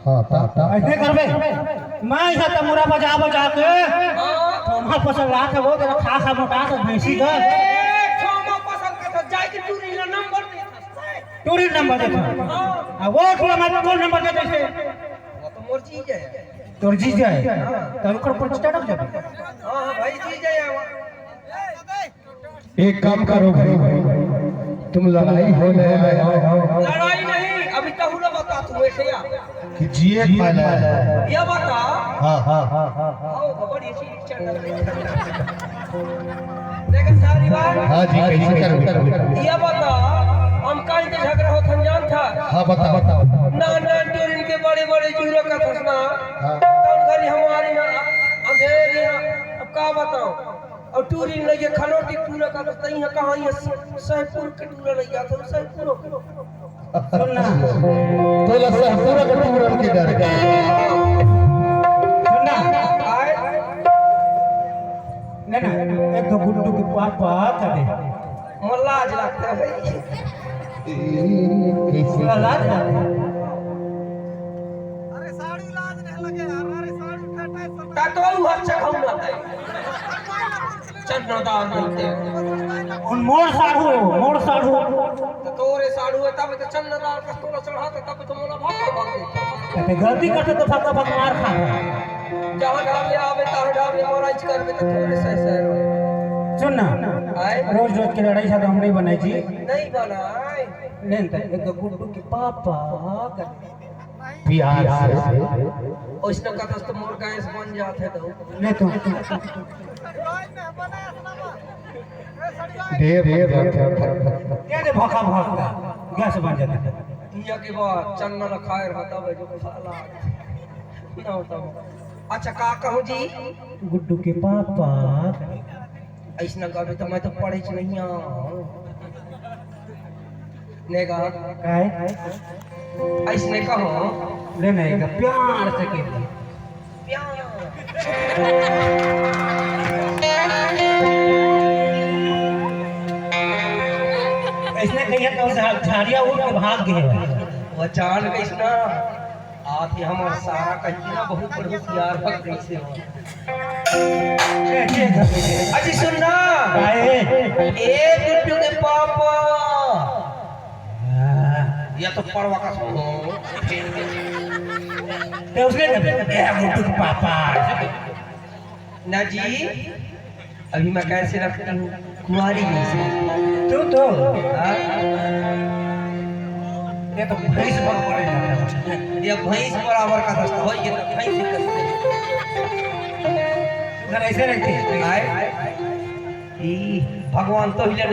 हां ता ऐसे करबे मैं यहाँ तमुरा बजा बजा के थोमा फसल रात है वो तेरा खा मोटा तो भैंसी का थोमा फसल का जाय के टूरी नंबर दे आ वो तू हमारे कौन नंबर दे देसे वो तो मोर चीज है तोर जी जाए तो ओकर पर स्टार्ट जाबे हां भाई चीज है एक काम करो भाई तुम लड़ाई हो ले लड़ाई नहीं अभी तो हुला बता तू ऐसे या कि जिए खाना ये बता हां आओ बड़ी सी चैनल लेकिन सारी बात हां जी कैसे करोगे ये बता हम काल के झगड़ा हो खंजान था हां बता ना टूरिन के बड़े बड़े जूरो का फसना कौन घरी हमारी ना अंधेरी अब का बताओ और टूरिन लगे खनोटी टूरा का तो तई है कहां ये सहपुर के टूरा नहीं जाता सहपुर सुनना तो लसा पूरा का टूर के डर सुनना आए ना एक तो गुड्डू के पापा करे मल्लाज लगता है पूरा लाज लगे अरे साड़ी लाज नहीं लगे हमारे साड़ी कटाई सब ता तो वो अच्छा खाऊ ना ता चन्नदार मिलते उन मोड़ साढ़ू तो तोरे साड़ू है तब तो चन्नदार का तोरा चढ़ाता तब तो मोला भाग भाग कहते गलती करते तो फका फक मार खा जहां डाल ले आवे तार डाल ले और आज करबे तो थोड़े सह सह सुन ना आए रोज रोज की लड़ाई साथ हम नहीं बनाई जी नहीं बनाए नहीं तो एक गुड्डू के पापा करे प्यार से उसने कहा तो मोर गैस बन जाते तो नहीं तो राज में बनाया सुनामा ए साड़ी देर क्या दे भका भका गैस बन जाता किया के बाद चन्नल खायर होता है जो खाला ना होता अच्छा का कहूं जी गुड्डू के पापा ऐसा कहबे तो मैं तो पढ़े छ नहीं नेगा काय ऐसने कहो ले नहीं का प्यार से के ऐसने कहिए तो झाड़िया उड़ के भाग गए वो जान कैसना आथे हमार सारा कहीं ना बहुत बड़ी प्यार भग कैसे हो अजी सुनना ए गुड्डू के पापा या तो परवा का सुनो ते उसने ए गुड्डू के पापा ना जी अभी मैं कैसे रखती हूँ कुंवारी जैसे तू तो हाँ? ये तो भैंस पर पड़ेगा ये भैंस बराबर का दस्ता हो ये तो भैंस ही कसते अगर ऐसे रखते आए ई भगवान तो हिले